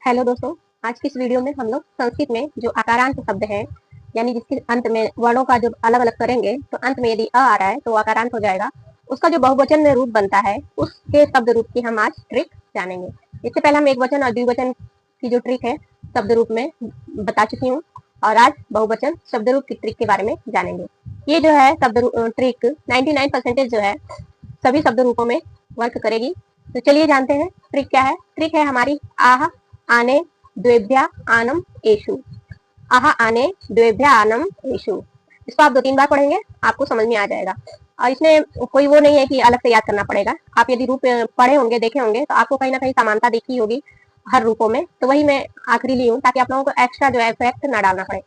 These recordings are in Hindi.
हेलो दोस्तों। आज की इस वीडियो में हम लोग संस्कृत में जो आकारांत शब्द है, यानी जिसके अंत में वर्णों का जो अलग अलग करेंगे तो अंत में यदि अ आ रहा है तो आकारांत हो जाएगा। उसका जो बहुवचन में रूप बनता है उसके शब्द रूप की हम आज ट्रिक जानेंगे। इससे पहले हम एक वचन और द्विवचन की जो ट्रिक है शब्द रूप में बता चुकी हूँ, और आज बहुवचन शब्द रूप की ट्रिक के बारे में जानेंगे। ये जो है शब्द ट्रिक 99% जो है सभी शब्द रूपों में वर्क करेगी। तो चलिए जानते हैं ट्रिक क्या है। ट्रिक है हमारी आह आने द्वेभ्या आनम एषु। आह आने द्वेभ्या आनम एषु। इसको आप 2-3 बार पढ़ेंगे, आपको समझ में आ जाएगा। और इसमें कोई वो नहीं है कि अलग से याद करना पड़ेगा। आप यदि रूप पढ़े होंगे, देखे होंगे, तो आपको कहीं ना कहीं समानता दिखी होगी हर रूपों में। तो वही मैं आखिरी ली हूँ ताकि आप लोगों को एक्स्ट्रा जो है इफेक्ट ना डालना पड़े।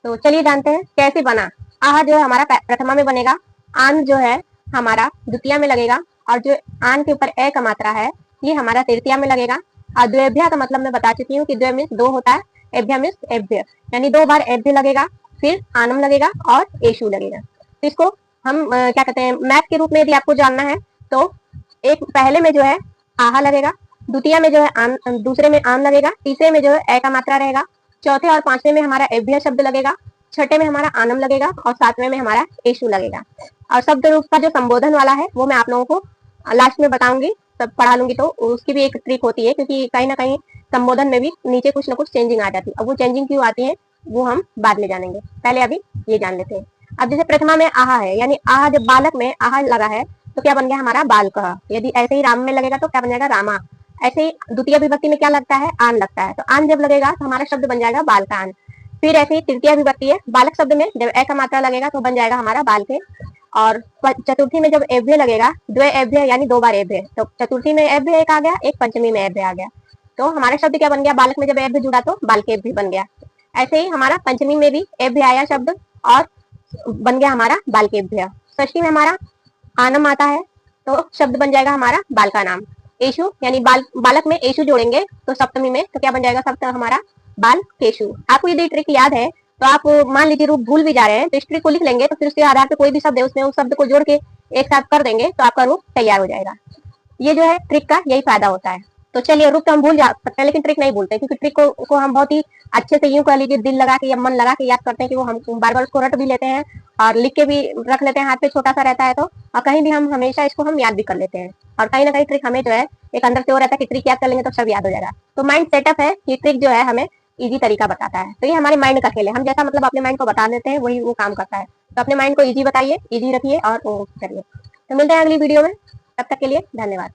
तो चलिए जानते हैं कैसे बना। आह जो है हमारा प्रथमा में बनेगा, आन जो है हमारा द्वितीया में लगेगा, और जो आन के ऊपर ए का मात्रा है ये हमारा तृतीया में लगेगा। और द्वेभ्या का मतलब मैं बता चुकी हूँ कि द्वे मीन्स 2 होता है, एभ्य मीन्स एभ्य, यानी 2 बार एभ्य लगेगा, फिर आनम लगेगा और एशु लगेगा। तो इसको हम क्या कहते हैं मैथ के रूप में यदि आपको जानना है तो एक पहले में जो है आहा लगेगा, द्वितीय में जो है आन, दूसरे में आन लगेगा, तीसरे में जो है ए का मात्रा रहेगा, चौथे और पांचवे में हमारा एभ्य शब्द लगेगा, छठे में हमारा आनम लगेगा और सातवें में हमारा एशु लगेगा। और शब्द रूप का जो संबोधन वाला है वो मैं आप लोगों को लास्ट में बताऊंगी, सब पढ़ा लूंगी। तो उसकी भी एक ट्रिक होती है, क्योंकि कहीं ना कहीं संबोधन में भी नीचे कुछ ना कुछ चेंजिंग आ जाती है। अब वो चेंजिंग क्यों आती है वो हम बाद में जानेंगे, पहले अभी ये जान लेते हैं। अब जैसे प्रथमा में आहा है, यानी आहा जब बालक में आहा लगा है तो क्या बन गया हमारा बालकः। यदि ऐसे ही राम में लगेगा तो क्या बन जाएगा रामा। ऐसे ही द्वितीय विभक्ति में क्या लगता है आन लगता है, तो आन जब लगेगा तो हमारा शब्द बन जाएगा बालकान। फिर ऐसे ही तृतीय विभक्ति है बालक शब्द में जब ए का मात्रा लगेगा तो बन जाएगा हमारा बालके। और चतुर्थी में जब एभ्य लगेगा, द्वे एभ्य यानी 2 बार एभ्य, तो चतुर्थी में एभ्य एक आ गया, एक पंचमी में एभ्य आ गया। तो हमारा शब्द क्या बन गया, बालक में जब एभ्य जुड़ा तो बालकेभ्य बन गया। ऐसे ही हमारा पंचमी में भी एभ्य आया शब्द और बन गया हमारा बालकेभ्य। षष्ठी में हमारा आनम आता है तो शब्द बन जाएगा हमारा बालका नाम। एशु यानी बालक में एशु जोड़ेंगे तो सप्तमी में तो क्या बन जाएगा शब्द हमारा बाल केशु। आपको यदि ट्रिक याद है तो आप मान लीजिए रूप भूल भी जा रहे हैं तो इस ट्रिक को लिख लेंगे, तो फिर उसके आधार पे कोई भी शब्द है उसमें उस शब्द को जोड़ के एक साथ कर देंगे तो आपका रूप तैयार हो जाएगा। ये जो है ट्रिक का यही फायदा होता है। तो चलिए रूप तो हम भूल जा सकते हैं लेकिन ट्रिक नहीं भूलते, क्योंकि ट्रिक को हम बहुत ही अच्छे से यूं कह लीजिए दिल लगा के या मन लगा के याद करते हैं कि वो हम बार बार उसको रट भी लेते हैं और लिख के भी रख लेते हैं, हाथ पे छोटा सा रहता है तो, और कहीं भी हम हमेशा इसको हम याद भी कर लेते हैं। और कहीं ना कहीं ट्रिक हमें जो है एक अंदर से वो रहता है कि ट्रिक याद कर लेंगे तो सब याद हो जाएगा। तो माइंड सेटअप है, ये ट्रिक जो है हमें इजी तरीका बताता है। तो ये हमारे माइंड का खेल है, हम जैसा मतलब अपने माइंड को बता देते हैं वही वो काम करता है। तो अपने माइंड को इजी बताइए, इजी रखिए और वो करिए। तो मिलते हैं अगली वीडियो में, तब तक के लिए धन्यवाद।